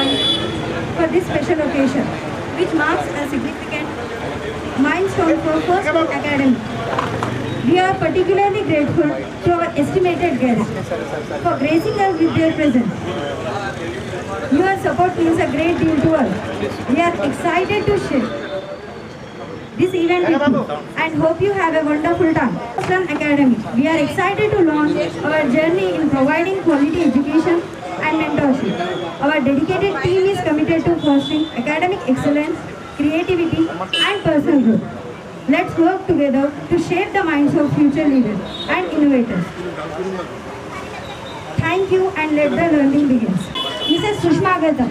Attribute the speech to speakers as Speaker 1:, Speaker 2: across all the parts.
Speaker 1: joined for this special occasion, which marks a significant milestone for First Academy. We are particularly grateful to our estimated guests for gracing us with their presence. Your support means a great deal to us. We are excited to share this event with you and hope you have a wonderful time. From Academy, we are excited to launch our journey in providing quality education and mentorship. Our dedicated team is committed to fostering academic excellence, creativity and personal growth. Let's work together to shape the minds of future leaders and innovators. Thank you and let the learning begin. Mrs. Sushma Gata.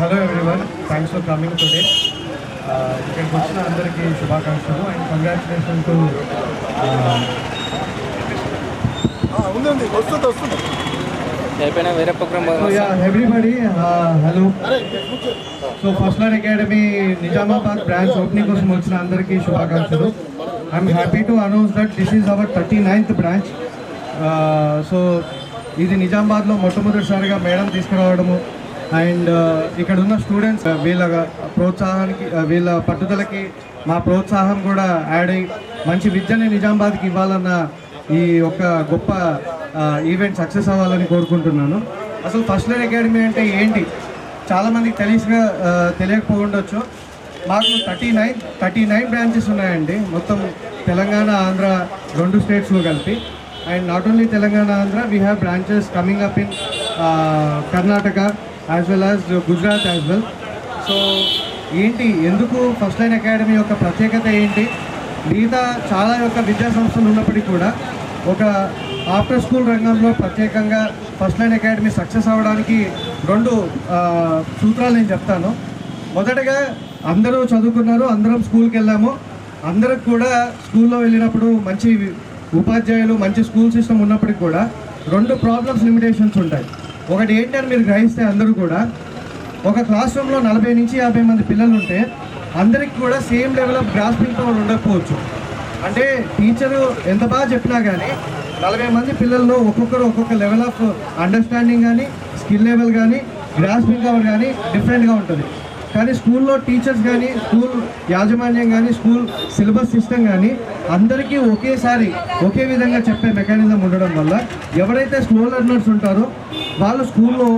Speaker 2: Hello everyone, thanks for coming today. ఇక్కడికి వచ్చిన అందరికీ శుభాకాంక్షలు and congratulation to everybody. Hello, so first Line academy Nizamabad branch opening కోసం వచ్చిన అందరికీ శుభాకాంక్షలు. I'm happy to announce that this is our 39th branch. So ఇది నిజామాబాద్లో మొట్టమొదటిసారిగా మేడం తీసుకురావడము అండ్ ఇక్కడ ఉన్న స్టూడెంట్స్ వీళ్ళ ప్రోత్సాహానికి, వీళ్ళ పట్టుదలకి మా ప్రోత్సాహం కూడా యాడ్ అయ్యి మంచి విద్యని నిజామాబాద్కి ఇవ్వాలన్న ఈ ఒక గొప్ప ఈవెంట్ సక్సెస్ అవ్వాలని కోరుకుంటున్నాను. అసలు ఫస్ట్ లైన్ అకాడమీ అంటే ఏంటి చాలామందికి తెలియకపోవచ్చు. మాకు 39 బ్రాంచెస్ ఉన్నాయండి, మొత్తం తెలంగాణ ఆంధ్ర 2 స్టేట్స్లో కలిపి. And not only Telangana Andhra, we have branches coming up in Karnataka as well as Gujarat as well. So ఏంటి, ఎందుకు ఫస్ట్ లైన్ అకాడమీ యొక్క ప్రత్యేకత ఏంటి? మిగతా చాలా యొక్క విద్యా సంస్థలు ఉన్నప్పటికీ కూడా ఒక ఆఫ్టర్ స్కూల్ రంగంలో ప్రత్యేకంగా ఫస్ట్ లైన్ అకాడమీ సక్సెస్ అవ్వడానికి 2 సూత్రాలు నేను చెప్తాను. మొదటగా అందరూ చదువుకున్నారు, అందరం స్కూల్కి వెళ్ళాము. అందరికి కూడా స్కూల్లో వెళ్ళినప్పుడు మంచి ఉపాధ్యాయులు, మంచి స్కూల్ సిస్టమ్ ఉన్నప్పటికీ కూడా 2 ప్రాబ్లమ్స్, లిమిటేషన్స్ ఉంటాయి. ఒకటి ఏంటని మీరు గ్రహిస్తే అందరూ కూడా ఒక క్లాస్ రూమ్లో 40 నుంచి 50 మంది పిల్లలు ఉంటే అందరికి కూడా same level of grasping power ఉండకపోవచ్చు. అంటే టీచరు ఎంత బాగా చెప్పినా కానీ 40 మంది పిల్లల్లో ఒక్కొక్కరు ఒక్కొక్క లెవెల్ ఆఫ్ అండర్స్టాండింగ్ కానీ, స్కిల్ లెవెల్ కానీ, గ్రాస్పింగ్ పవర్ కానీ డిఫరెంట్గా ఉంటుంది. కానీ స్కూల్లో టీచర్స్ కానీ, స్కూల్ యాజమాన్యం కానీ, స్కూల్ సిలబస్ సిస్టమ్ కానీ అందరికీ ఒకేసారి ఒకే విధంగా చెప్పే మెకానిజం ఉండడం వల్ల ఎవరైతే స్లో లెర్నర్స్ ఉంటారో వాళ్ళు స్కూల్లో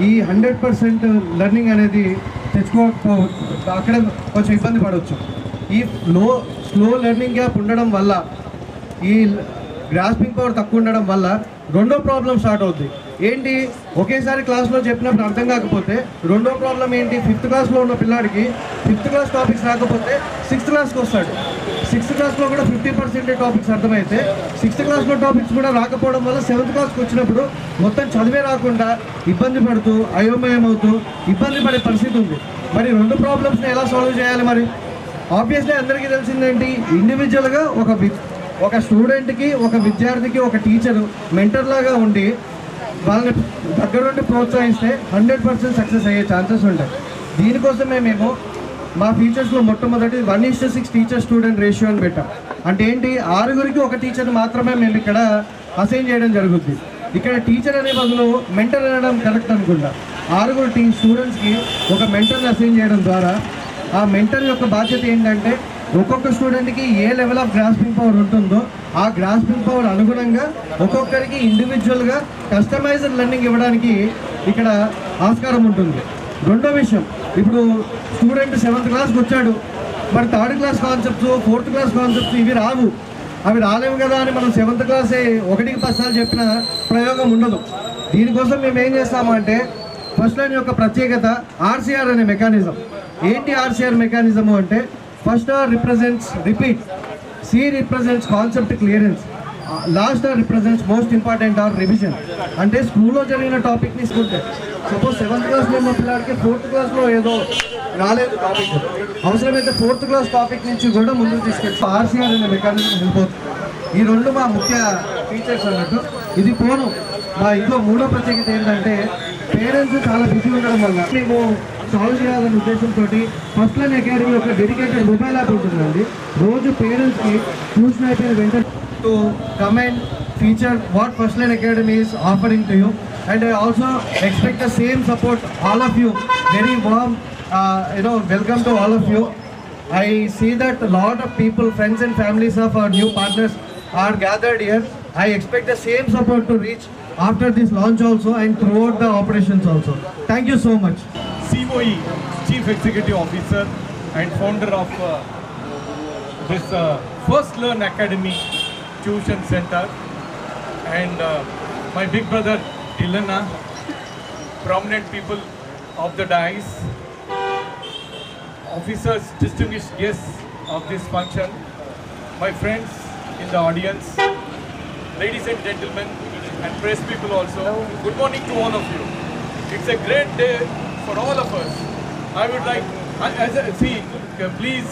Speaker 2: ఈ 100% లెర్నింగ్ అనేది తెచ్చుకోకపోవచ్చు, అక్కడ కొంచెం ఇబ్బంది పడవచ్చు. ఈ స్లో లెర్నింగ్ గ్యాప్ ఉండడం వల్ల, ఈ గ్రాస్పింగ్ పవర్ తక్కువ ఉండడం వల్ల రెండో ప్రాబ్లం స్టార్ట్ అవుద్ది. ఏంటి, ఒకేసారి క్లాస్లో చెప్పినప్పుడు అర్థం కాకపోతే రెండో ప్రాబ్లం ఏంటి, 5th క్లాస్లో ఉన్న పిల్లాడికి 5th క్లాస్ టాపిక్స్ రాకపోతే 6th క్లాస్కి వస్తాడు. 6th క్లాస్లో కూడా 50% టాపిక్స్ అర్థమైతే 6th క్లాస్లో టాపిక్స్ కూడా రాకపోవడం వల్ల 7th క్లాస్కి వచ్చినప్పుడు మొత్తం చదివే రాకుండా ఇబ్బంది పడుతూ అయోమయం అవుతూ ఇబ్బంది పడే పరిస్థితి ఉంది. మరి 2 ప్రాబ్లమ్స్ని ఎలా సాల్వ్ చేయాలి? మరి ఆబ్వియస్లీ అందరికీ తెలిసిందేంటి, ఇండివిజువల్గా ఒక స్టూడెంట్కి, ఒక విద్యార్థికి, ఒక టీచరు మెంటర్ లాగా ఉండి వాళ్ళని దగ్గరుండి ప్రోత్సహిస్తే 100% సక్సెస్ అయ్యే ఛాన్సెస్ ఉంటాయి. దీనికోసమే మేము మా ఫీచర్స్లో మొట్టమొదటి 1:6 టీచర్ స్టూడెంట్ రేషియో అని పెట్టాం. అంటే ఏంటి, 6గురికి ఒక టీచర్ని మాత్రమే మేము ఇక్కడ అసైన్ చేయడం జరుగుతుంది. ఇక్కడ టీచర్ అనే బదులు మెంటర్ అనడం కరెక్ట్ అనుకుంటా. 6 స్టూడెంట్స్కి ఒక మెంటర్ని అసైన్ చేయడం ద్వారా ఆ మెంటర్ యొక్క బాధ్యత ఏంటంటే ఒక్కొక్క స్టూడెంట్కి ఏ లెవెల్ ఆఫ్ గ్రాస్పింగ్ పవర్ ఉంటుందో ఆ గ్రాస్పింగ్ పవర్ అనుగుణంగా ఒక్కొక్కరికి ఇండివిజువల్గా కస్టమైజ్డ్ లెర్నింగ్ ఇవ్వడానికి ఇక్కడ ఆస్కారం ఉంటుంది. రెండో విషయం, ఇప్పుడు స్టూడెంట్ 7th క్లాస్కి వచ్చాడు, మరి 3rd class concepts, 4th class concepts ఇవి రావు, అవి రాలేవు కదా అని మనం 7th క్లాసే 1కి 10 సార్లు చెప్పిన ప్రయోగం ఉండదు. దీనికోసం మేము ఏం చేస్తామంటే ఫస్ట్ లైన్ యొక్క ప్రత్యేకత ఆర్సీఆర్ అనే మెకానిజం. ఏంటి ఆర్సీఆర్ మెకానిజము అంటే, first R represents repeat, C represents concept clearance, last R represents most important R revision. అంటే స్కూల్లో జరిగిన టాపిక్ని తీసుకుంటే సపోజ్ 7th క్లాస్లో ఉన్న పిల్లడికి 4th క్లాస్లో ఏదో రాలేదు టాపిక్, అవసరమైతే 4th క్లాస్ టాపిక్ నుంచి కూడా ముందుకు తీసుకెళ్తే ఆర్సీఆర్ అనే మెకానిజం హెల్ప్ అవుతుంది. ఈ 2 మా ముఖ్య ఫీచర్స్ అన్నట్టు. ఇది పోను మా ఇంట్లో 3వ ప్రత్యేకత ఏంటంటే, పేరెంట్స్ చాలా బిజీ ఉండడం వల్ల మేము సాల్వ్ చేయాలనే ఉద్దేశంతో ఫస్ట్ లైన్ అకాడమీ ఒక డెడికేటెడ్ మొబైల్ యాప్ ఉంటుందండి. రోజు పేరెంట్స్కి ట్యూషన్ అయిపోయిన వెంటనే to come and feature what First Line Academy is offering to you, and I also expect the same support all of you. Very warm welcome to all of you. I see that a lot of people, friends and families of our new partners are gathered here. I expect the same support to reach after this launch also and throughout the operations also. Thank you so much.
Speaker 3: COE, Chief Executive Officer and founder of this First Learn Academy Tuition Center, and my big brother Dilana, prominent people of the dais, officers, distinguished guests of this function, my friends in the audience, ladies and gentlemen, and press people also, good morning to all of you. It's a great day for all of us. I would like, please,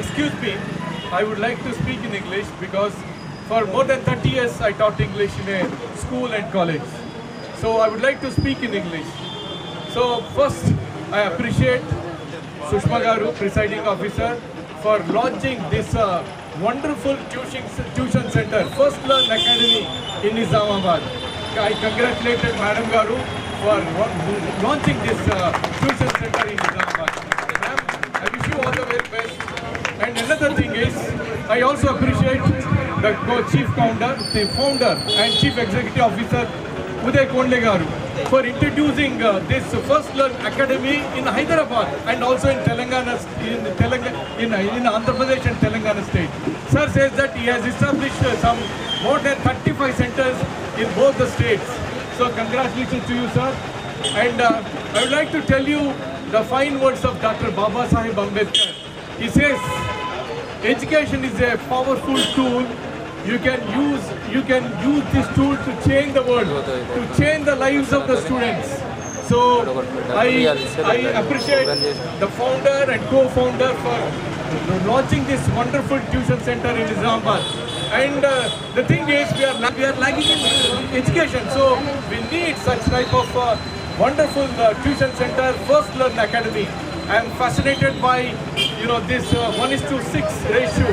Speaker 3: excuse me, I would like to speak in English because for more than 30 years I taught English in a school and college. So I would like to speak in English. So first, I appreciate Sushma Garu, Presiding Officer, for launching this wonderful tuition center, First Learn Academy in Nizamabad. I congratulated Madam Garu for launching this tuition center in Nizamabad. Ma'am, I wish you all the very best. And another thing is, I also appreciate the chief founder, the founder and chief executive officer, Uday Kondle Garu, for introducing this First Learn Academy in Hyderabad and also in Telangana, in Andhra Pradesh and Telangana state. Sir says that he has established some more than 35 centers in both the states. So congratulations to you, sir. And I would like to tell you the fine words of Dr. Baba Sahib Ambedkar. He says, education is a powerful tool. You can use this tool to change the world, to change the lives of the students. So I appreciate the founder and co-founder for launching this wonderful tuition center in Islamabad. And the thing is, we are lagging in education, so we need such type of wonderful tuition center, First Learn Academy. I am fascinated by this 1:6 ratio.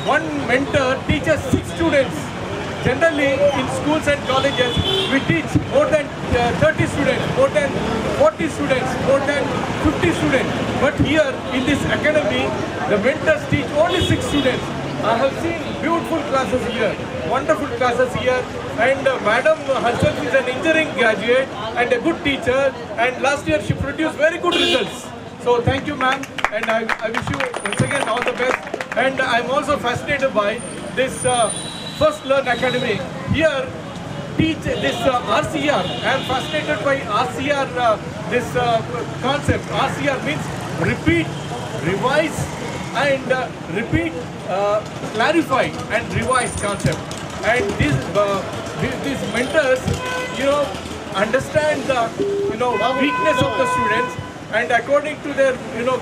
Speaker 3: One mentor teaches 6 students. Generally, in schools and colleges, we teach more than 30 students, more than 40 students, more than 50 students. But here, in this academy, the mentors teach only 6 students. I have seen beautiful classes here, wonderful classes here. And Madam herself is an engineering graduate and a good teacher. And last year, she produced very good results. So thank you, ma'am. And I wish you once again all the best. And I'm also fascinated by this First Learn Academy. Here, teach this RCR. I'm fascinated by RCR, this concept. RCR means repeat, revise, and repeat, clarify and revise concept. And these mentors, understand the weakness of the students, and according to their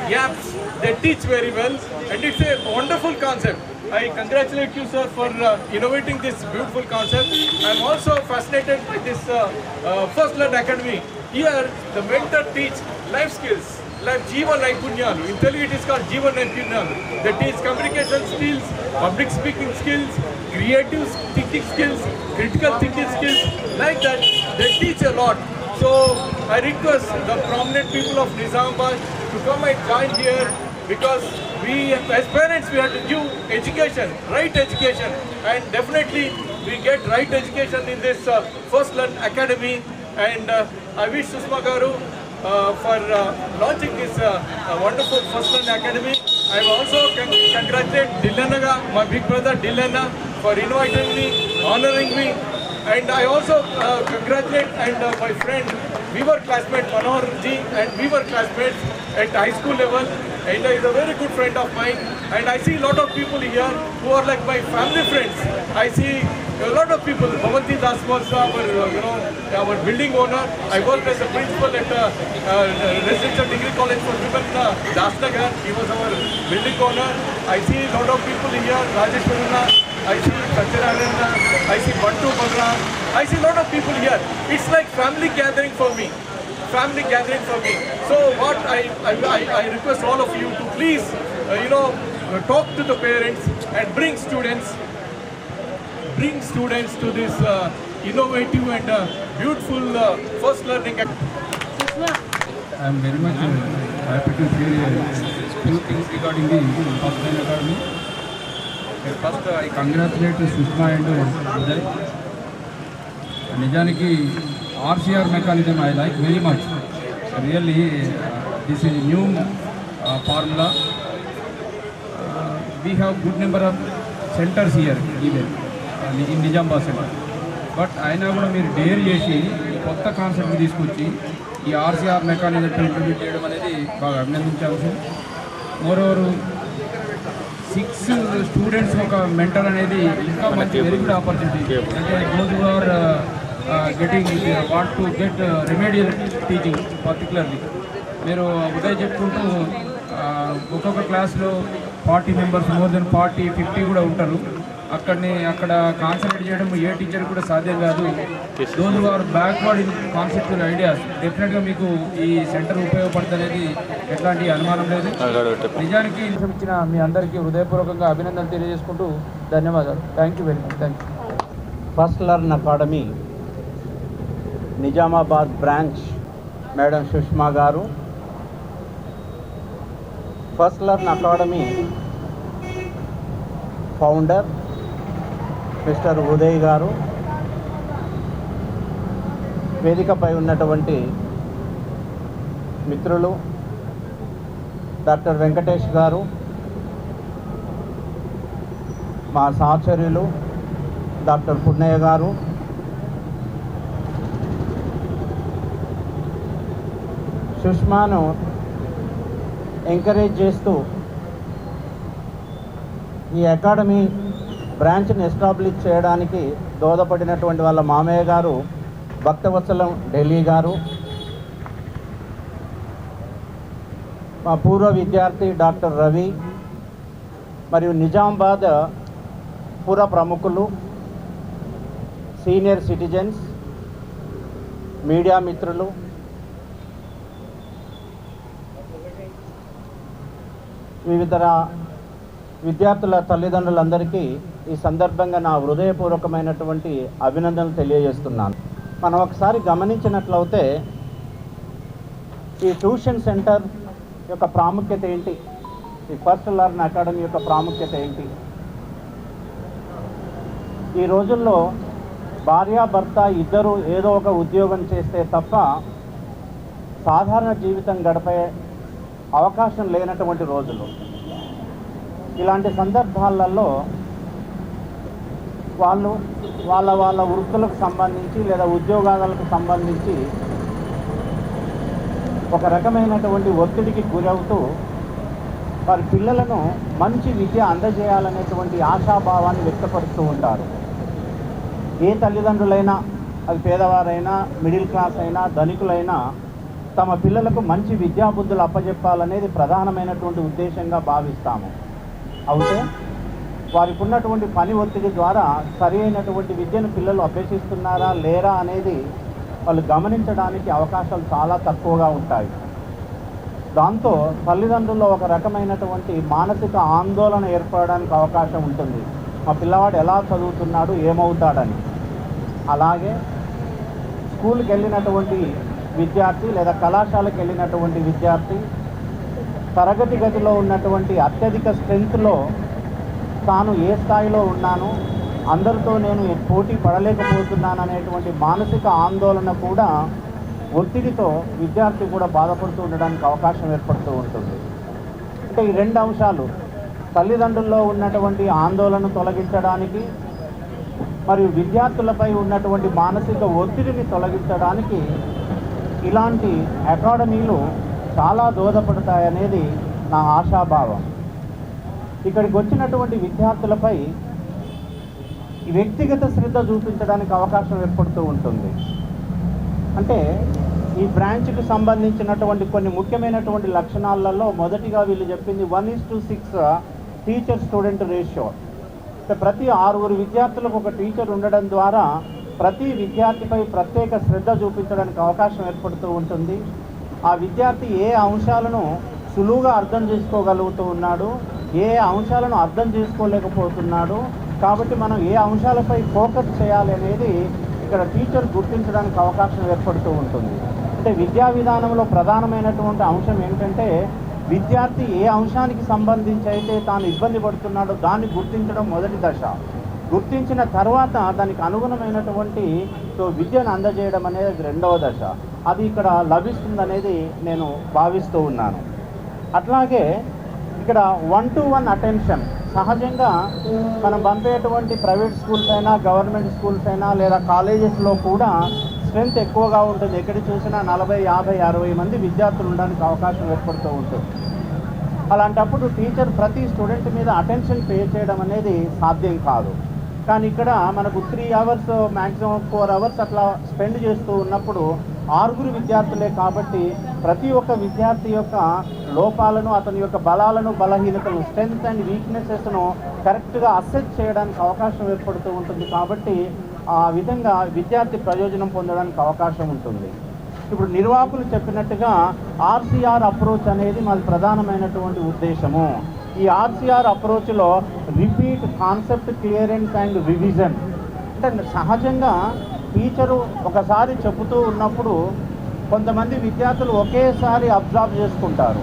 Speaker 3: gaps, they teach very well, and it's a wonderful concept. I congratulate you, sir, for innovating this beautiful concept. I'm also fascinated by this First Learn Academy. Here, the mentor teach life skills, like Jeeva Naipunyalu. In Telugu, it is called Jeeva Naipunyalu. They teach communication skills, public speaking skills, creative thinking skills, critical thinking skills. Like that, they teach a lot. So, I request the prominent people of Nizamabad to come and join here, because we, as parents, we have to give education, right education, and definitely we get right education in this First Learn Academy. And I wish Sushma Garu for launching this wonderful First Learn Academy. I also congratulate Dillanaga, my big brother Dillana, for inviting me, honoring me. And I also congratulate my friend, we were classmates, Manohar ji, and we were classmates at high school level, and he's a very good friend of mine. And I see a lot of people here who are like my family friends. I see a lot of people. Bhavanti Das was our building owner. I worked as a principal at Residential Degree College for Women, Dasnagar. He was our building owner. I see a lot of people here, Rajeshwarana. I see Satyanarayana, I see Bantu Badra, I see a lot of people here. It's like family gathering for me. Family gathering for me. So what I request all of you to please, talk to the parents and bring students to this innovative and beautiful first learning activity.
Speaker 4: I am very much happy to hear few things regarding the First Learn Academy. First, I congratulate Sushma and Uday. Nijaniki RCR mechanism I like very much. Really, this is a new formula. We have good number of centers here even in Nizamabad center. But ayana kuda meer dare chesi kotta concept తీసుకొచ్చి ఈ RCR mechanism implement చేయడం అనేది బాగా అభినందించాల్సింది. Moreover 6 students ఒక mentor అనేది ఇంకా మంచి వెరీ గుడ్ ఆపర్చునిటీ. అంటే those who are getting want to get remedial teaching particularly మీరు ఉదయం చెప్పుకుంటూ ఒక్కొక్క క్లాస్లో 40 మెంబర్స్ మోర్ దెన్ 40-50 కూడా ఉంటారు. అక్కడ కాన్సన్ట్రేట్ చేయడం ఏ టీచర్ కూడా సాధ్యం కాదు. Those who are backward in conceptual ideas డెఫినెట్గా మీకు ఈ సెంటర్ ఉపయోగపడుతుంది అనేది ఎట్లాంటి అనుమానం లేదు. నిజానికి ఇచ్చిన మీ అందరికీ హృదయపూర్వకంగా అభినందనలు తెలియజేసుకుంటూ ధన్యవాదాలు. Thank you very much. Thank you.
Speaker 5: First learn academy Nizamabad branch madam Sushma garu, first learn academy founder mister Uday garu, వేదికపై ఉన్నటువంటి మిత్రులు డాక్టర్ వెంకటేష్ గారు, మా సహచర్యులు డాక్టర్ పున్నయ్య గారు, సుష్మాను ఎంకరేజ్ చేస్తూ ఈ అకాడమీ బ్రాంచ్ని ఎస్టాబ్లిష్ చేయడానికి దోహదపడినటువంటి వాళ్ళ మామయ్య గారు భక్తవత్సలం ఢిల్లీ గారు, మా పూర్వ విద్యార్థి డాక్టర్ రవి, మరియు నిజామాబాద్ పుర ప్రముఖులు, సీనియర్ సిటిజన్స్, మీడియా మిత్రులు, వివిధ విద్యార్థుల తల్లిదండ్రులందరికీ ఈ సందర్భంగా నా హృదయపూర్వకమైనటువంటి అభినందనలు తెలియజేస్తున్నాను. మనం ఒకసారి గమనించినట్లయితే ఈ ట్యూషన్ సెంటర్ యొక్క ప్రాముఖ్యత ఏంటి, ఈ ఫస్ట్ లర్న్ అకాడమీ యొక్క ప్రాముఖ్యత ఏంటి? ఈ రోజుల్లో భార్యాభర్త ఇద్దరు ఏదో ఒక ఉద్యోగం చేస్తే తప్ప సాధారణ జీవితం గడిపే అవకాశం లేనటువంటి రోజులు. ఇలాంటి సందర్భాలలో వాళ్ళు వాళ్ళ వృత్తులకు సంబంధించి లేదా ఉద్యోగాలకు సంబంధించి ఒక రకమైనటువంటి ఒత్తిడికి గురవుతూ వారి పిల్లలను మంచి విద్య అందజేయాలనేటువంటి ఆశాభావాన్ని వ్యక్తపరుస్తూ ఉంటారు. ఏ తల్లిదండ్రులైనా, అది పేదవారైనా, మిడిల్ క్లాస్ అయినా, ధనికులైనా తమ పిల్లలకు మంచి విద్యాబుద్ధులు అప్పజెప్పాలనేది ప్రధానమైనటువంటి ఉద్దేశంగా భావిస్తాము. అయితే వారికి ఉన్నటువంటి పని ఒత్తిడి ద్వారా సరి అయినటువంటి విద్యను పిల్లలు అభ్యసిస్తున్నారా లేరా అనేది వాళ్ళు గమనించడానికి అవకాశాలు చాలా తక్కువగా ఉంటాయి. దాంతో తల్లిదండ్రుల్లో ఒక రకమైనటువంటి మానసిక ఆందోళన ఏర్పడడానికి అవకాశం ఉంటుంది. మా పిల్లవాడు ఎలా చదువుతున్నాడు, ఏమవుతాడని. అలాగే స్కూల్కి వెళ్ళినటువంటి విద్యార్థి లేదా కళాశాలకు వెళ్ళినటువంటి విద్యార్థి తరగతి గదిలో ఉన్నటువంటి అత్యధిక స్ట్రెంత్లో తాను ఏ స్థాయిలో ఉన్నాను, అందరితో నేను పోటీ పడలేకపోతున్నాను అనేటువంటి మానసిక ఆందోళన కూడా, ఒత్తిడితో విద్యార్థి కూడా బాధపడుతూ ఉండడానికి అవకాశం ఏర్పడుతూ ఉంటుంది. అంటే ఈ రెండు అంశాలు, తల్లిదండ్రుల్లో ఉన్నటువంటి ఆందోళన తొలగించడానికి మరియు విద్యార్థులపై ఉన్నటువంటి మానసిక ఒత్తిడిని తొలగించడానికి ఇలాంటి అకాడమీలు చాలా దోహదపడతాయనేది నా ఆశాభావం. ఇక్కడికి వచ్చినటువంటి విద్యార్థులపై వ్యక్తిగత శ్రద్ధ చూపించడానికి అవకాశం ఏర్పడుతూ ఉంటుంది. అంటే ఈ బ్రాంచ్కి సంబంధించినటువంటి కొన్ని ముఖ్యమైనటువంటి లక్షణాలలో మొదటిగా వీళ్ళు చెప్పింది 1:6 టీచర్ స్టూడెంట్ రేషియో. అంటే ప్రతి 6 విద్యార్థులకు ఒక టీచర్ ఉండడం ద్వారా ప్రతి విద్యార్థిపై ప్రత్యేక శ్రద్ధ చూపించడానికి అవకాశం ఏర్పడుతూ ఉంటుంది. ఆ విద్యార్థి ఏ అంశాలను సులువుగా అర్థం చేసుకోగలుగుతూ ఉన్నాడు, ఏ అంశాలను అర్థం చేసుకోలేకపోతున్నాడు, కాబట్టి మనం ఏ అంశాలపై ఫోకస్ చేయాలి అనేది ఇక్కడ టీచర్ గుర్తించడానికి అవకాశం ఏర్పడుతూ ఉంటుంది. అంటే విద్యా విధానంలో ప్రధానమైనటువంటి అంశం ఏంటంటే విద్యార్థి ఏ అంశానికి సంబంధించి అయితే తాను ఇబ్బంది పడుతున్నాడో దాన్ని గుర్తించడం మొదటి దశ. గుర్తించిన తర్వాత దానికి అనుగుణమైనటువంటి విద్యను అందజేయడం అనేది రెండవ దశ. అది ఇక్కడ లభిస్తుందనేది నేను భావిస్తూ ఉన్నాను. అట్లాగే ఇక్కడ 1-to-1 అటెన్షన్ సహజంగా మనం పంపేటువంటి ప్రైవేట్ స్కూల్స్ అయినా, గవర్నమెంట్ స్కూల్స్ అయినా లేదా కాలేజెస్లో కూడా స్ట్రెంత్ ఎక్కువగా ఉంటుంది. ఎక్కడ చూసినా 40, 50, 60 మంది విద్యార్థులు ఉండడానికి అవకాశం ఏర్పడుతూ ఉంటుంది. అలాంటప్పుడు టీచర్ ప్రతి స్టూడెంట్ మీద అటెన్షన్ పే చేయడం అనేది సాధ్యం కాదు. కానీ ఇక్కడ మనకు 3 అవర్స్, మ్యాక్సిమం 4 అవర్స్ అట్లా స్పెండ్ చేస్తూ ఉన్నప్పుడు 6 విద్యార్థులే కాబట్టి ప్రతి ఒక్క విద్యార్థి యొక్క లోపాలను, అతని యొక్క బలాలను, బలహీనతలు, స్ట్రెంగ్త్ అండ్ వీక్నెసెస్ను కరెక్ట్గా అసెస్ చేయడానికి అవకాశం ఏర్పడుతూ ఉంటుంది. కాబట్టి ఆ విధంగా విద్యార్థి ప్రయోజనం పొందడానికి అవకాశం ఉంటుంది. ఇప్పుడు నిర్వాహకులు చెప్పినట్టుగా ఆర్సీఆర్ అప్రోచ్ అనేది మాది ప్రధానమైనటువంటి ఉద్దేశము. ఈ ఆర్సీఆర్ అప్రోచ్లో repeat, concept clearance and revision. అంటే సహజంగా టీచరు ఒకసారి చెబుతూ ఉన్నప్పుడు కొంతమంది విద్యార్థులు ఒకేసారి అబ్జర్వ్ చేసుకుంటారు.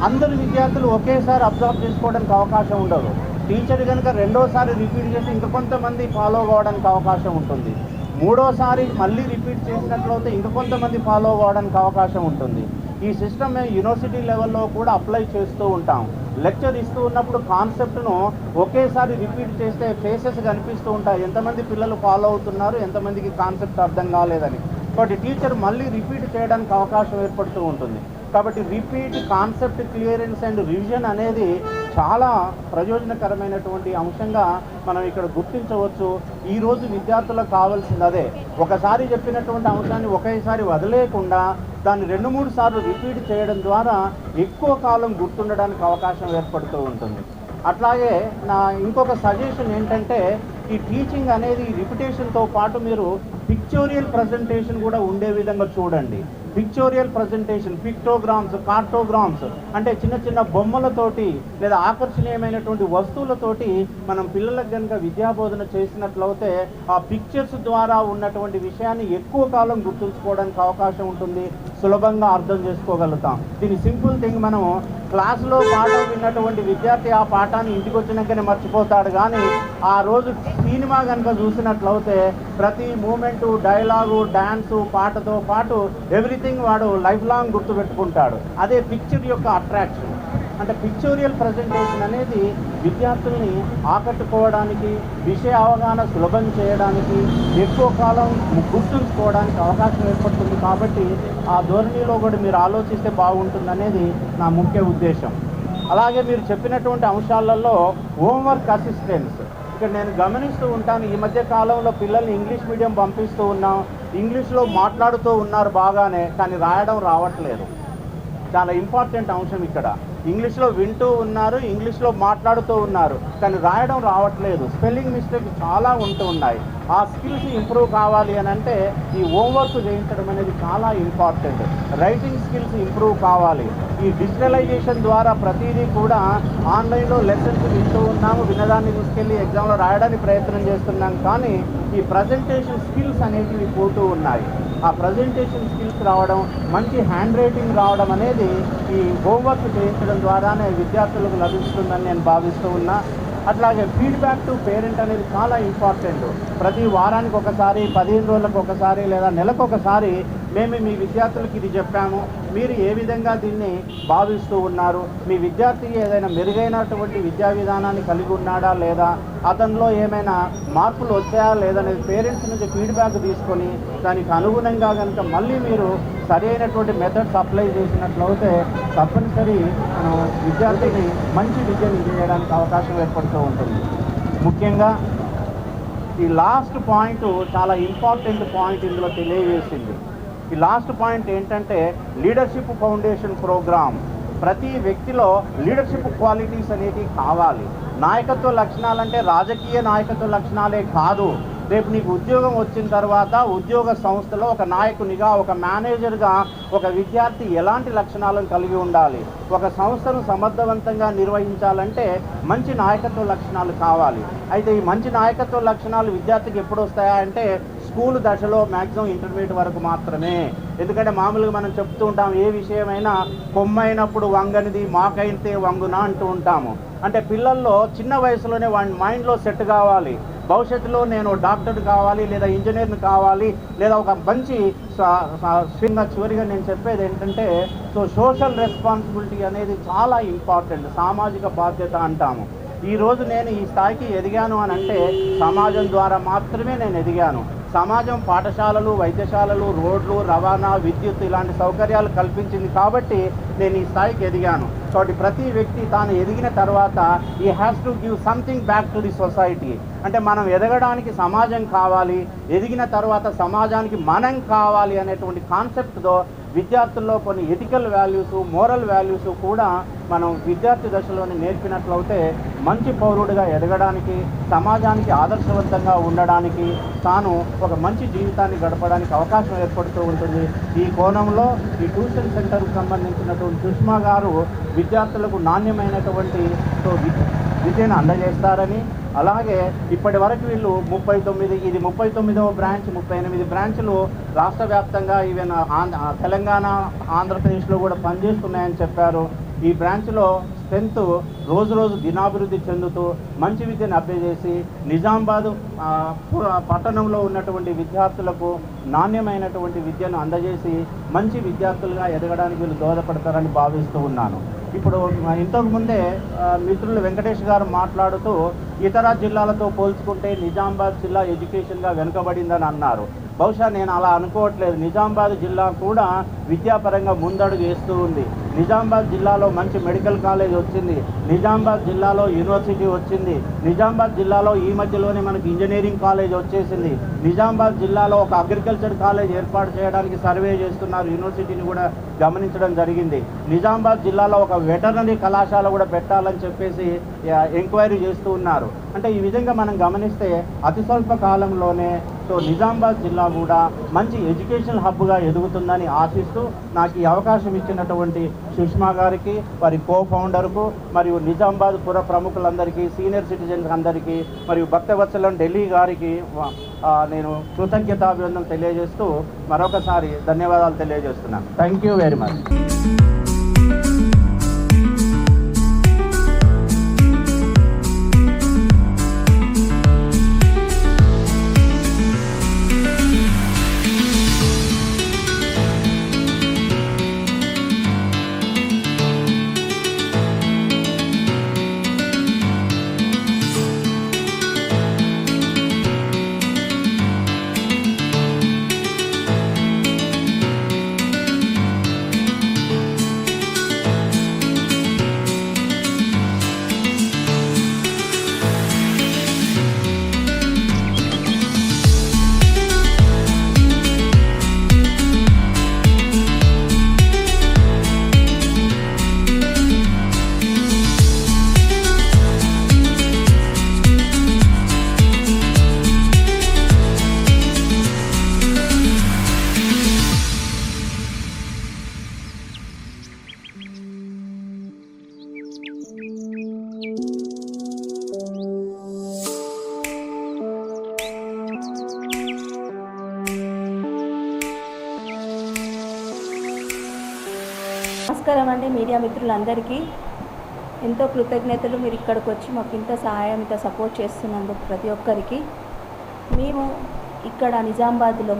Speaker 5: అందరు విద్యార్థులు ఒకేసారి అబ్జర్వ్ చేసుకోవడానికి అవకాశం ఉండదు. టీచర్ కనుక రెండోసారి రిపీట్ చేసి ఇంక కొంతమంది ఫాలో అవ్వడానికి అవకాశం ఉంటుంది. మూడోసారి మళ్ళీ రిపీట్ చేసినట్లయితే ఇంక కొంతమంది ఫాలో అవ్వడానికి అవకాశం ఉంటుంది. ఈ సిస్టమ్ మేము యూనివర్సిటీ లెవెల్లో కూడా అప్లై చేస్తూ ఉంటాం. లెక్చర్ ఇస్తూ ఉన్నప్పుడు కాన్సెప్ట్ను ఒకేసారి రిపీట్ చేస్తే ఫేసెస్ కనిపిస్తూ ఉంటాయి, ఎంతమంది పిల్లలు ఫాలో అవుతున్నారు, ఎంతమందికి కాన్సెప్ట్ అర్థం కాలేదని. కాబట్టి టీచర్ మళ్ళీ రిపీట్ చేయడానికి అవకాశం ఏర్పడుతూ ఉంటుంది. కాబట్టి repeat, concept clearance and revision అనేది చాలా ప్రయోజనకరమైనటువంటి అంశంగా మనం ఇక్కడ గుర్తించవచ్చు. ఈరోజు విద్యార్థులకు కావాల్సింది అదే. ఒకసారి చెప్పినటువంటి అంశాన్ని ఒకేసారి వదిలేయకుండా దాన్ని 2-3 సార్లు రిపీట్ చేయడం ద్వారా ఎక్కువ కాలం గుర్తుండడానికి అవకాశం ఏర్పడుతూ ఉంటుంది. అట్లాగే నా ఇంకొక సజెషన్ ఏంటంటే ఈ టీచింగ్ అనేది రిపిటేషన్తో పాటు మీరు పిక్చోరియల్ ప్రజెంటేషన్ కూడా ఉండే విధంగా చూడండి. పిక్చోరియల్ ప్రజెంటేషన్, పిక్టోగ్రామ్స్, కార్టోగ్రామ్స్ అంటే చిన్న చిన్న బొమ్మలతోటి లేదా ఆకర్షణీయమైనటువంటి వస్తువులతోటి మనం పిల్లలకు కనుక విద్యాబోధన చేసినట్లయితే ఆ పిక్చర్స్ ద్వారా ఉన్నటువంటి విషయాన్ని ఎక్కువ కాలం గుర్తుంచుకోవడానికి అవకాశం ఉంటుంది, సులభంగా అర్థం చేసుకోగలుగుతాం. దీని సింపుల్ థింగ్, మనం క్లాసులో పాఠం విన్నటువంటి విద్యార్థి ఆ పాఠాన్ని ఇంటికి వచ్చినాకనే మర్చిపోతాడు. కానీ ఆ రోజు సినిమా కనుక చూసినట్లయితే ప్రతి మూమెంటు, డైలాగు, డ్యాన్సు, పాటతో పాటు ఎవ్రీథింగ్ వాడు లైఫ్ లాంగ్ గుర్తుపెట్టుకుంటాడు. అదే పిక్చర్ యొక్క అట్రాక్షన్. అంటే పిక్చోరియల్ ప్రజెంటేషన్ అనేది విద్యార్థుల్ని ఆకట్టుకోవడానికి, విషయ అవగాహన సులభం చేయడానికి, ఎక్కువ కాలం గుర్తుంచుకోవడానికి అవకాశం ఏర్పడుతుంది. కాబట్టి ఆ ధోరణిలో కూడా మీరు ఆలోచిస్తే బాగుంటుందనేది నా ముఖ్య ఉద్దేశం. అలాగే మీరు చెప్పినటువంటి అంశాలలో హోంవర్క్ అసిస్టెన్స్ ఇక్కడ నేను గమనిస్తూ ఉంటాను. ఈ మధ్య కాలంలో పిల్లల్ని ఇంగ్లీష్ మీడియం పంపిస్తూ ఉన్నాం, ఇంగ్లీష్లో మాట్లాడుతూ ఉన్నారు బాగానే, కానీ రాయడం రావట్లేదు. చాలా ఇంపార్టెంట్ అంశం ఇక్కడ. ఇంగ్లీష్లో వింటూ ఉన్నారు, ఇంగ్లీష్లో మాట్లాడుతూ ఉన్నారు, కానీ రాయడం రావట్లేదు. స్పెల్లింగ్ మిస్టేక్ చాలా ఉంటూ ఉన్నాయి. ఆ స్కిల్స్ ఇంప్రూవ్ కావాలి అని అంటే ఈ హోంవర్క్ చేయించడం అనేది చాలా ఇంపార్టెంట్. రైటింగ్ స్కిల్స్ ఇంప్రూవ్ కావాలి. ఈ డిజిటలైజేషన్ ద్వారా ప్రతిదీ కూడా ఆన్లైన్లో లెసన్స్ వింటూ ఉన్నాము, వినదాన్ని తీసుకెళ్ళి ఎగ్జామ్లో రాయడానికి ప్రయత్నం చేస్తున్నాం, కానీ ఈ ప్రజెంటేషన్ స్కిల్స్ అనేటివి పోతూ ఉన్నాయి. ఆ ప్రజెంటేషన్ స్కిల్స్ రావడం, మంచి హ్యాండ్ రైటింగ్ రావడం అనేది ఈ హోంవర్క్ చేయించడం ద్వారానే విద్యార్థులకు లభిస్తుందని నేను భావిస్తూ ఉన్నా. అట్లాగే ఫీడ్బ్యాక్ టు పేరెంట్ అనేది చాలా ఇంపార్టెంట్. ప్రతి వారానికి ఒకసారి, 15 రోజులకు ఒకసారి లేదా నెలకు ఒకసారి మేము మీ విద్యార్థులకు ఇది చెప్పాము, మీరు ఏ విధంగా దీన్ని భావిస్తూ ఉన్నారు, మీ విద్యార్థి ఏదైనా మెరుగైనటువంటి విద్యా విధానాన్ని కలిగి ఉన్నాడా లేదా, అతనిలో ఏమైనా మార్పులు వచ్చాయా లేదనేది పేరెంట్స్ నుంచి ఫీడ్బ్యాక్ తీసుకొని దానికి అనుగుణంగా కనుక మళ్ళీ మీరు సరైనటువంటి మెథడ్స్ అప్లై చేసినట్లయితే తప్పనిసరి మనం విద్యార్థిని మంచి విద్యను చేయడానికి అవకాశం ఏర్పడుతూ ఉంటుంది. ముఖ్యంగా ఈ లాస్ట్ పాయింట్ చాలా ఇంపార్టెంట్ పాయింట్ ఇందులో తెలియజేసింది. ఈ లాస్ట్ పాయింట్ ఏంటంటే లీడర్షిప్ ఫౌండేషన్ ప్రోగ్రామ్. ప్రతి వ్యక్తిలో లీడర్షిప్ క్వాలిటీస్ అనేవి కావాలి. నాయకత్వ లక్షణాలంటే రాజకీయ నాయకత్వ లక్షణాలే కాదు. రేపు నీకు ఉద్యోగం వచ్చిన తర్వాత ఉద్యోగ సంస్థలో ఒక నాయకునిగా, ఒక మేనేజర్గా ఒక విద్యార్థి ఎలాంటి లక్షణాలను కలిగి ఉండాలి, ఒక సంస్థను సమర్థవంతంగా నిర్వహించాలంటే మంచి నాయకత్వ లక్షణాలు కావాలి. అయితే ఈ మంచి నాయకత్వ లక్షణాలు విద్యార్థికి ఎప్పుడు వస్తాయా అంటే స్కూల్ దశలో, మ్యాక్సిమం ఇంటర్మీడియట్ వరకు మాత్రమే. ఎందుకంటే మామూలుగా మనం చెప్తూ ఉంటాం, ఏ విషయమైనా కొమ్మైనప్పుడు వంగనిది మాకైతే వంగునా అంటూ ఉంటాము. అంటే పిల్లల్లో చిన్న వయసులోనే వాడి మైండ్లో సెట్ కావాలి, భవిష్యత్తులో నేను డాక్టర్ కావాలి లేదా ఇంజనీర్ని కావాలి లేదా ఒక మంచి చివరిగా నేను చెప్పేది ఏంటంటే సోషల్ రెస్పాన్సిబిలిటీ అనేది చాలా ఇంపార్టెంట్. సామాజిక బాధ్యత అంటాము. ఈరోజు నేను ఈ స్థాయికి ఎదిగాను అని అంటే సమాజం ద్వారా మాత్రమే నేను ఎదిగాను. సమాజం పాఠశాలలు, వైద్యశాలలు, రోడ్లు, రవాణా, విద్యుత్ ఇలాంటి సౌకర్యాలు కల్పించింది కాబట్టి నేను ఈ స్థాయికి ఎదిగాను. కాబట్టి ప్రతి వ్యక్తి తాను ఎదిగిన తర్వాత ఈ has to give something back to the society. అంటే మనం ఎదగడానికి సమాజం కావాలి, ఎదిగిన తర్వాత సమాజానికి మనం కావాలి అనేటువంటి కాన్సెప్ట్తో విద్యార్థుల్లో కొన్ని ఎథికల్ వాల్యూస్, మోరల్ వాల్యూస్ కూడా మనం విద్యార్థి దశలోనే నేర్పినట్లయితే మంచి పౌరుడిగా ఎదగడానికి, సమాజానికి ఆదర్శవంతంగా ఉండడానికి, తాను ఒక మంచి జీవితాన్ని గడపడానికి అవకాశం ఏర్పడుతూ ఉంటుంది. ఈ కోణంలో ఈ ట్యూషన్ సెంటర్కు సంబంధించినటువంటి సుష్మా గారు విద్యార్థులకు నాణ్యమైనటువంటి విద్యను అందజేస్తారని, అలాగే ఇప్పటి వరకు వీళ్ళు 39, ఇది 39వ బ్రాంచ్, 38 బ్రాంచ్లు రాష్ట్ర వ్యాప్తంగా ఈవెన్ తెలంగాణ, ఆంధ్రప్రదేశ్లో కూడా పనిచేస్తున్నాయని చెప్పారు. ఈ బ్రాంచ్లో స్ట్రెంత్ రోజు రోజు దినాభివృద్ధి చెందుతూ మంచి విద్యను అభ్యసించి నిజామాబాద్ పట్టణంలో ఉన్నటువంటి విద్యార్థులకు నాణ్యమైనటువంటి విద్యను అందజేసి మంచి విద్యార్థులుగా ఎదగడానికి వీళ్ళు దోహదపడతారని భావిస్తూ ఉన్నాను. ఇప్పుడు ఇంతకుముందే మిత్రులు వెంకటేష్ గారు మాట్లాడుతూ ఇతర జిల్లాలతో పోల్చుకుంటే నిజామాబాద్ జిల్లా ఎడ్యుకేషన్గా వెనుకబడిందని అన్నారు. బహుశా నేను అలా అనుకోవట్లేదు. నిజామాబాద్ జిల్లా కూడా విద్యాపరంగా ముందడుగు వేస్తూ ఉంది. నిజామాబాద్ జిల్లాలో మంచి మెడికల్ కాలేజ్ వచ్చింది, నిజామాబాద్ జిల్లాలో యూనివర్సిటీ వచ్చింది, నిజామాబాద్ జిల్లాలో ఈ మధ్యలోనే మనకి ఇంజనీరింగ్ కాలేజ్ వచ్చేసింది, నిజామాబాద్ జిల్లాలో ఒక అగ్రికల్చర్ కాలేజ్ ఏర్పాటు చేయడానికి సర్వే చేస్తున్నారు, యూనివర్సిటీని కూడా గమనించడం జరిగింది. నిజామాబాద్ జిల్లాలో ఒక వెటర్నరీ కళాశాల కూడా పెట్టాలని చెప్పేసి ఎంక్వైరీ చేస్తూ ఉన్నారు. అంటే ఈ విధంగా మనం గమనిస్తే అతి స్వల్ప కాలంలోనే నిజామాబాద్ జిల్లా కూడా మంచి ఎడ్యుకేషనల్ హబ్గా ఎదుగుతుందని ఆశిస్తూ నాకు ఈ అవకాశం ఇచ్చినటువంటి సుష్మా గారికి, వారి కో-ఫౌండర్కు, మరియు నిజామాబాద్ పుర ప్రముఖులందరికీ, సీనియర్ సిటిజన్స్ అందరికీ, మరియు భక్తవత్సలం ఢిల్లీ గారికి నేను కృతజ్ఞతాభివందనం తెలియజేస్తూ మరొకసారి ధన్యవాదాలు తెలియజేస్తున్నాను. Thank you very much.
Speaker 6: నమస్కారం అండి మీడియా మిత్రులందరికీ. ఎంతో కృతజ్ఞతలు మీరు ఇక్కడికి వచ్చి మాకు ఇంత సహాయం ఇంత సపోర్ట్ చేస్తున్నందుకు ప్రతి ఒక్కరికి. మేము ఇక్కడ నిజామాబాద్లో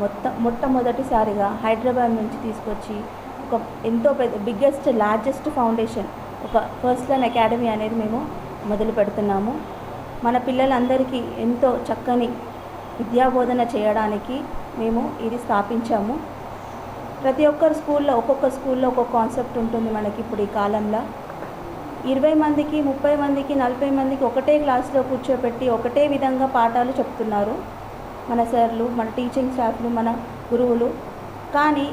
Speaker 6: మొట్టమొదటిసారిగా హైదరాబాద్ నుంచి తీసుకొచ్చి ఒక ఎంతో బిగ్గెస్ట్ లార్జెస్ట్ ఫౌండేషన్ ఒక ఫస్ట్ లైన్ అకాడమీ అనేది మేము మొదలు పెడుతున్నాము. మన పిల్లలందరికీ ఎంతో చక్కని విద్యాబోధన చేయడానికి మేము ఇది స్థాపించాము. ప్రతి ఒక్కరి స్కూల్లో ఒక్కొక్క కాన్సెప్ట్ ఉంటుంది. మనకి ఇప్పుడు ఈ కాలంలో 20 మందికి 30 మందికి 40 మందికి ఒకటే క్లాస్లో కూర్చోబెట్టి ఒకటే విధంగా పాఠాలు చెప్తున్నారు మన సార్లు, మన టీచింగ్ స్టాఫ్లు, మన గురువులు. కానీ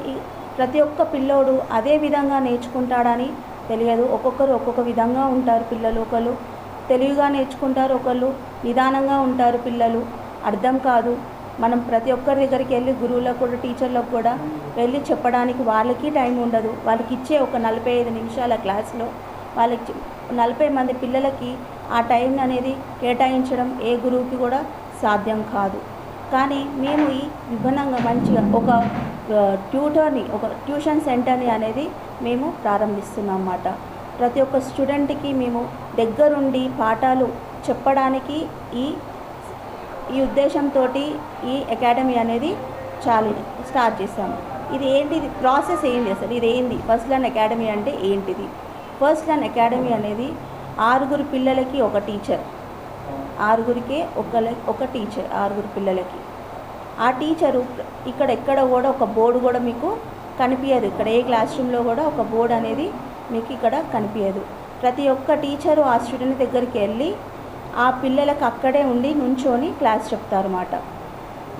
Speaker 6: ప్రతి ఒక్క పిల్లోడు అదే విధంగా నేర్చుకుంటాడని తెలియదు. ఒక్కొక్కరు ఒక్కొక్క విధంగా ఉంటారు పిల్లలు. ఒకళ్ళు తెలివిగా నేర్చుకుంటారు, ఒకళ్ళు నిదానంగా ఉంటారు పిల్లలు. అర్థం కాదు. మనం ప్రతి ఒక్కరి దగ్గరికి వెళ్ళి గురువులకు కూడా టీచర్లకు కూడా వెళ్ళి చెప్పడానికి వాళ్ళకి టైం ఉండదు. వాళ్ళకి ఇచ్చే ఒక 45 నిమిషాల క్లాస్లో వాళ్ళకి 40 మంది పిల్లలకి ఆ టైం అనేది కేటాయించడం ఏ గురువుకి కూడా సాధ్యం కాదు. కానీ మేము ఈ విభిన్నంగా మంచిగా ఒక ట్యూటర్ని, ఒక ట్యూషన్ సెంటర్ని అనేది మేము ప్రారంభిస్తున్నాం అన్నమాట. ప్రతి ఒక్క స్టూడెంట్కి మేము దగ్గరుండి పాఠాలు చెప్పడానికి ఈ ఉద్దేశంతో ఈ అకాడమీ అనేది స్టార్ట్ చేశాము. ఇది ఏంటిది, ప్రాసెస్ ఏంటి అసలు, ఇది ఏంది ఫస్ట్ లైన్ అకాడమీ అంటే ఏంటిది? ఫస్ట్ లైన్ అకాడమీ అనేది 6 పిల్లలకి ఒక టీచర్, 6 ఒక టీచర్, 6 పిల్లలకి. ఆ టీచరు ఎక్కడ కూడా ఒక బోర్డు కూడా మీకు కనిపించదు. ఇక్కడ ఏ క్లాస్ రూమ్లో కూడా ఒక బోర్డు అనేది మీకు ఇక్కడ కనిపించదు. ప్రతి ఒక్క టీచరు ఆ స్టూడెంట్ దగ్గరికి వెళ్ళి ఆ పిల్లలకు అక్కడే ఉండి నుంచొని క్లాస్ చెప్తారన్నమాట.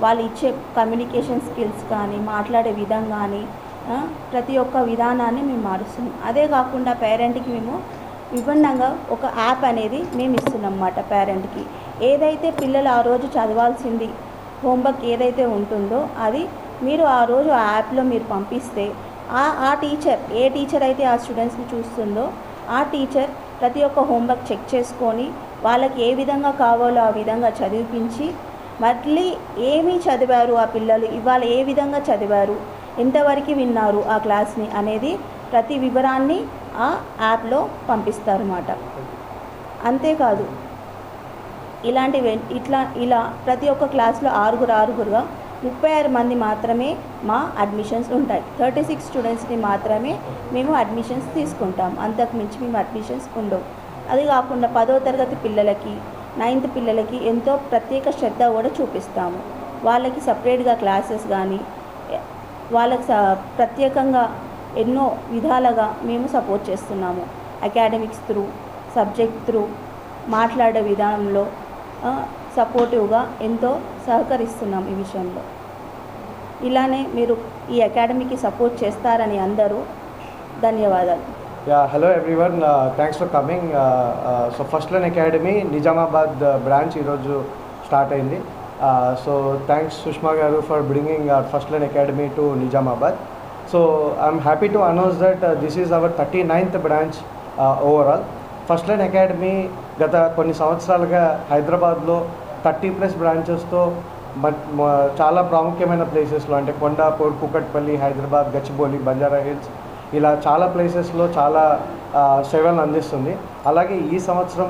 Speaker 6: వాళ్ళు ఇచ్చే కమ్యూనికేషన్ స్కిల్స్ కానీ, మాట్లాడే విధం కానీ, ప్రతి ఒక్క విధానాన్ని మేము మారుస్తున్నాం. అదే కాకుండా పేరెంట్కి మేము విభిన్నంగా ఒక యాప్ అనేది మేము ఇస్తున్నాం అన్నమాట. పేరెంట్కి ఏదైతే పిల్లలు ఆ రోజు చదవాల్సింది హోంవర్క్ ఏదైతే ఉంటుందో అది మీరు ఆ రోజు ఆ యాప్లో మీరు పంపిస్తే ఆ టీచర్, ఏ టీచర్ అయితే ఆ స్టూడెంట్స్ని చూస్తుందో ఆ టీచర్ ప్రతి ఒక్క హోంవర్క్ చెక్ చేసుకొని వాళ్ళకి ఏ విధంగా కావాలో ఆ విధంగా చదివించి, మళ్ళీ ఏమి చదివారు ఆ పిల్లలు, ఇవాళ ఏ విధంగా చదివారు, ఎంతవరకు విన్నారు ఆ క్లాస్ని అనేది ప్రతి వివరాన్ని ఆ యాప్లో పంపిస్తారన్నమాట. అంతేకాదు ఇలా ప్రతి ఒక్క క్లాస్లో 6 36 మంది మాత్రమే మా అడ్మిషన్స్ ఉంటాయి. 36 స్టూడెంట్స్ని మాత్రమే మేము అడ్మిషన్స్ తీసుకుంటాం. అంతకు మించి మేము అడ్మిషన్స్ ఉండవు. అది కాకుండా 10వ తరగతి పిల్లలకి, 9th పిల్లలకి ఎంతో ప్రత్యేక శ్రద్ధ కూడా చూపిస్తాము. వాళ్ళకి సపరేట్గా క్లాసెస్ కానీ, వాళ్ళకి ప్రత్యేకంగా ఎన్నో విధాలుగా మేము సపోర్ట్ చేస్తున్నాము. అకాడమిక్స్ త్రూ, సబ్జెక్ట్ త్రూ, మాట్లాడే విధానంలో సపోర్టివ్గా ఎంతో సహకరిస్తున్నాం ఈ విషయంలో. ఇలానే మీరు ఈ అకాడమీకి సపోర్ట్ చేస్తారని అందరూ. ధన్యవాదాలు.
Speaker 2: Hello everyone, thanks for coming. So first Line academy Nizamabad branch ఈరోజు స్టార్ట్ అయింది. సో థ్యాంక్స్ సుష్మా గారు for bringing first Line academy to Nizamabad. So I'm happy to announce that this is our 39th branch overall. First Line academy గత కొన్ని సంవత్సరాలుగా హైదరాబాద్లో 30+ బ్రాంచెస్తో చాలా ప్రాముఖ్యమైన ప్లేసెస్లో, అంటే కొండాపూర్, కూకట్పల్లి, హైదరాబాద్, గచ్చిబౌలి, బంజారా హిల్స్, ఇలా చాలా ప్లేసెస్లో చాలా సేవలను అందిస్తుంది. అలాగే ఈ సంవత్సరం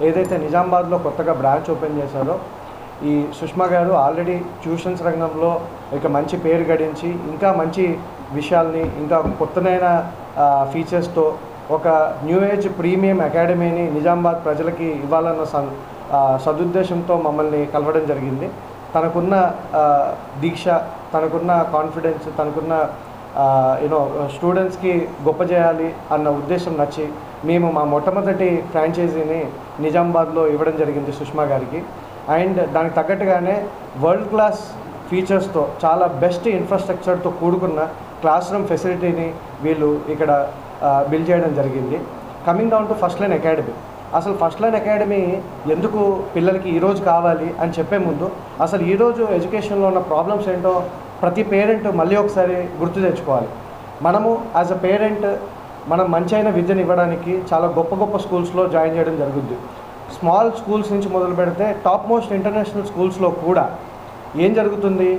Speaker 2: ఏదైతే నిజామాబాద్లో కొత్తగా బ్రాంచ్ ఓపెన్ చేశారో, ఈ సుష్మా గారు ఆల్రెడీ ట్యూషన్స్ రంగంలో ఇక మంచి పేరు గడించి ఇంకా మంచి విషయాల్ని, ఇంకా కొత్తనైన ఫీచర్స్తో ఒక న్యూ ఏజ్ ప్రీమియం అకాడమీని నిజామాబాద్ ప్రజలకి ఇవ్వాలన్న సదుద్దేశంతో మమ్మల్ని కలవడం జరిగింది. తనకున్న దీక్ష, తనకున్న కాన్ఫిడెన్స్, తనకున్న స్టూడెంట్స్కి గొప్ప చేయాలి అన్న ఉద్దేశం నచ్చి మేము మా మొట్టమొదటి ఫ్రాంచైజీని నిజామాబాద్లో ఇవ్వడం జరిగింది సుష్మా గారికి. అండ్ దానికి తగ్గట్టుగానే వరల్డ్ క్లాస్ ఫీచర్స్తో, చాలా బెస్ట్ ఇన్ఫ్రాస్ట్రక్చర్తో కూడుకున్న క్లాస్ రూమ్ ఫెసిలిటీని వీళ్ళు ఇక్కడ బిల్డ్ చేయడం జరిగింది. Coming down to first Line academy, అసలు ఫస్ట్ లైన్ అకాడమీ ఎందుకు పిల్లలకి ఈరోజు కావాలి అని చెప్పే ముందు అసలు ఈరోజు ఎడ్యుకేషన్లో ఉన్న ప్రాబ్లమ్స్ ఏంటో ప్రతి పేరెంట్ మళ్ళీ ఒకసారి గుర్తు తెచ్చుకోవాలి. మనము యాజ్ అ పేరెంట్ మనం మంచి విద్యను ఇవ్వడానికి చాలా గొప్ప స్కూల్స్లో జాయిన్ చేయడం జరుగుద్ది. స్మాల్ స్కూల్స్ నుంచి మొదలు పెడితే టాప్ మోస్ట్ ఇంటర్నేషనల్ స్కూల్స్లో కూడా ఏం జరుగుతుంది,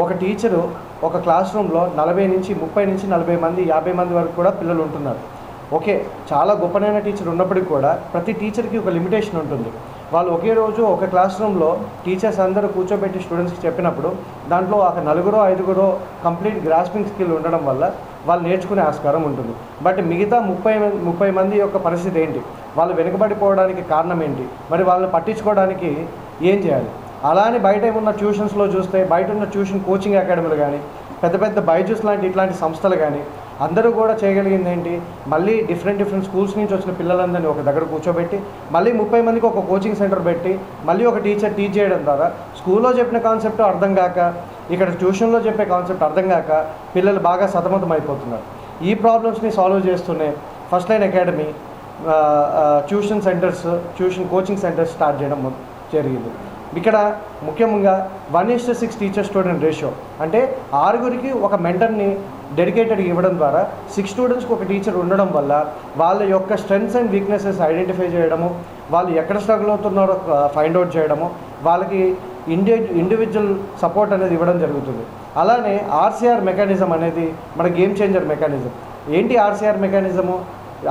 Speaker 2: ఒక టీచరు ఒక క్లాస్ రూమ్లో 40 నుంచి 30 నుంచి 40 మంది 50 మంది వరకు కూడా పిల్లలు ఉంటున్నారు. ఓకే, చాలా గొప్పనైన టీచర్ ఉన్నప్పటికీ కూడా ప్రతి టీచర్కి ఒక లిమిటేషన్ ఉంటుంది. వాళ్ళు ఒకే రోజు ఒక క్లాస్ రూమ్లో టీచర్స్ అందరూ కూర్చోబెట్టి స్టూడెంట్స్కి చెప్పినప్పుడు దాంట్లో ఒక 4-5 కంప్లీట్ గ్రాస్పింగ్ స్కిల్ ఉండడం వల్ల వాళ్ళు నేర్చుకునే ఆస్కారం ఉంటుంది. బట్ మిగతా 30 మంది యొక్క పరిస్థితి ఏంటి, వాళ్ళు వెనుకబడిపోవడానికి కారణం ఏంటి, మరి వాళ్ళని పట్టించుకోవడానికి ఏం చేయాలి? అలా అని బయట ఉన్న ట్యూషన్స్లో చూస్తే, బయట ఉన్న ట్యూషన్ కోచింగ్ అకాడమీలు కానీ, పెద్ద పెద్ద బైజూస్ లాంటి ఇట్లాంటి సంస్థలు కానీ అందరూ కూడా చేయగలిగింది ఏంటి, మళ్ళీ డిఫరెంట్ స్కూల్స్ నుంచి వచ్చిన పిల్లలందరినీ ఒక దగ్గర కూర్చోబెట్టి మళ్ళీ 30 మందికి ఒక కోచింగ్ సెంటర్ పెట్టి మళ్ళీ ఒక టీచర్ టీచ్ చేయడం ద్వారా స్కూల్లో చెప్పిన కాన్సెప్ట్ అర్థం కాక, ఇక్కడ ట్యూషన్లో చెప్పే కాన్సెప్ట్ అర్థం కాక పిల్లలు బాగా సతమతం అయిపోతున్నారు. ఈ ప్రాబ్లమ్స్ని సాల్వ్ చేస్తూనే first Line academy tuition centres, tuition coaching centres start చేయడం జరిగింది. ఇక్కడ ముఖ్యంగా 1:6 టీచర్ స్టూడెంట్ రేషియో, అంటే 6కి ఒక మెంటర్ని డెడికేటెడ్గా ఇవ్వడం ద్వారా 6 స్టూడెంట్స్కి ఒక టీచర్ ఉండడం వల్ల వాళ్ళ యొక్క స్ట్రెంగ్స్ అండ్ వీక్నెసెస్ ఐడెంటిఫై చేయడము, వాళ్ళు ఎక్కడ స్ట్రగుల్ అవుతున్నారో ఫైండ్ అవుట్ చేయడము, వాళ్ళకి ఇండివిజువల్ సపోర్ట్ అనేది ఇవ్వడం జరుగుతుంది. అలానే ఆర్సీఆర్ మెకానిజం అనేది మన గేమ్ చేంజర్ మెకానిజం. ఏంటి ఆర్సీఆర్ మెకానిజము?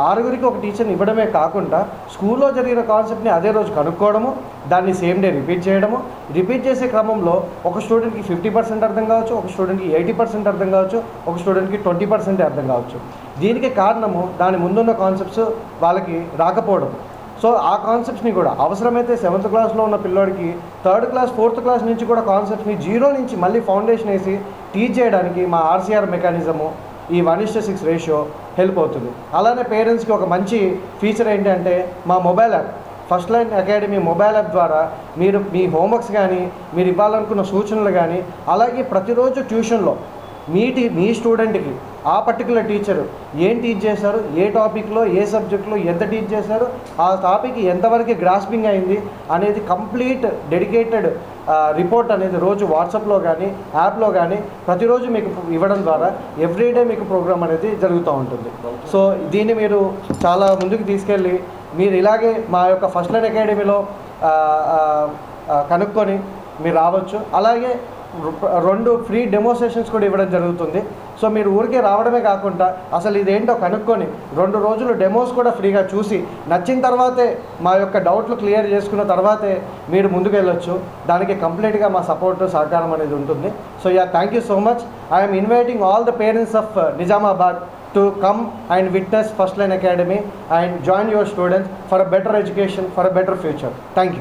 Speaker 2: 6కి ఒక టీచర్ని ఇవ్వడమే కాకుండా స్కూల్లో జరిగిన కాన్సెప్ట్ని అదే రోజు కనుక్కోవడము, దాన్ని సేమ్ డే రిపీట్ చేయడము, రిపీట్ చేసే క్రమంలో ఒక స్టూడెంట్కి 50% అర్థం కావచ్చు, ఒక స్టూడెంట్కి 80% అర్థం కావచ్చు, ఒక స్టూడెంట్కి 20% అర్థం కావచ్చు. దీనికి కారణము దాని ముందున్న కాన్సెప్ట్స్ వాళ్ళకి రాకపోవడం. సో ఆ కాన్సెప్ట్స్ని కూడా అవసరమైతే 7th క్లాస్లో ఉన్న పిల్లోడికి 3rd క్లాస్ 4th క్లాస్ నుంచి కూడా కాన్సెప్ట్స్ని 0 నుంచి మళ్ళీ ఫౌండేషన్ వేసి టీచ్ చేయడానికి మా ఆర్సీఆర్ మెకానిజము ఈ 1:6 రేషియో హెల్ప్ అవుతుంది. అలానే పేరెంట్స్కి ఒక మంచి ఫీచర్ ఏంటంటే మా mobile app, first Line academy mobile app ద్వారా మీరు మీ హోంవర్క్స్ కానీ, మీరు ఇవ్వాలనుకున్న సూచనలు కానీ, అలాగే ప్రతిరోజు ట్యూషన్లో మీ స్టూడెంట్కి ఆ పర్టికులర్ టీచరు ఏం టీచ్ చేశారు, ఏ టాపిక్లో ఏ సబ్జెక్ట్లో ఎంత టీచ్ చేశారు, ఆ టాపిక్ ఎంతవరకు గ్రాస్పింగ్ అయింది అనేది కంప్లీట్ డెడికేటెడ్ రిపోర్ట్ అనేది రోజు వాట్సాప్లో కానీ యాప్లో కానీ ప్రతిరోజు మీకు ఇవ్వడం ద్వారా ఎవ్రీడే మీకు ప్రోగ్రామ్ అనేది జరుగుతూ ఉంటుంది. సో దీన్ని మీరు చాలా ముందుకు తీసుకెళ్ళి మీరు ఇలాగే మా యొక్క ఫస్ట్ లైన్ అకాడమీలో కనుక్కొని మీరు రావచ్చు. అలాగే 2 ఫ్రీ డెమోన్స్ట్రేషన్స్ కూడా ఇవ్వడం జరుగుతుంది. సో మీరు ఊరికే రావడమే కాకుండా అసలు ఇదేంటో కనుక్కొని 2 రోజులు డెమోస్ కూడా ఫ్రీగా చూసి నచ్చిన తర్వాతే మా యొక్క డౌట్లు క్లియర్ చేసుకున్న తర్వాతే మీరు ముందుకు వెళ్ళొచ్చు. దానికి కంప్లీట్గా మా సపోర్ట్ సహకారం అనేది ఉంటుంది. So thank you so much. I'm inviting all the parents of Nizamabad to come and witness First Line Academy and join your students for a better education, for a better future. Thank you.